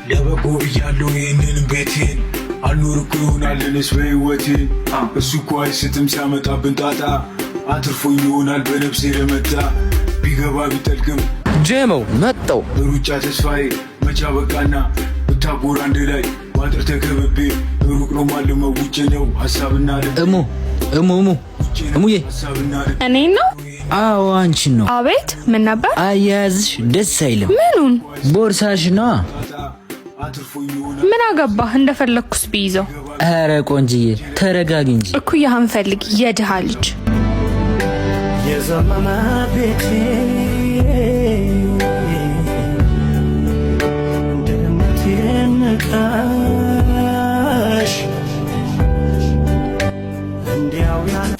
ለበጎ እያለው ይህንን ቤቴን አልኖርኩ ይሆናል እኔስ በሕይወቴ እሱ እኮ አይስትም ሲያመጣብን ጣጣ አትርፎኝ ይሆናል በነፍሴ ለመጣ ቢገባ ቢጠልቅም ጀመው መጣው ሩጫ ተስፋዬ መቻ በቃና ብታጎር አንድ ላይ ባጥር ተከበቤ ሩቅ ነው ማለመው ውጭ ነው ሐሳብና እሙዬ እኔ ነው? አዎ አንቺን ነው። አቤት ምን ነበር? አያያዝሽ ደስ አይልም። ምኑን? ቦርሳሽ ነው። ምን አገባህ እንደፈለኩስ ቢይዘው። ኧረ ቆንጅዬ ተረጋጊ እንጂ። እኩያህን ፈልግ የድሃ ልጅ። የዘመነ ቤቴ እንደምት የነቃሽ እንዲያው ያለ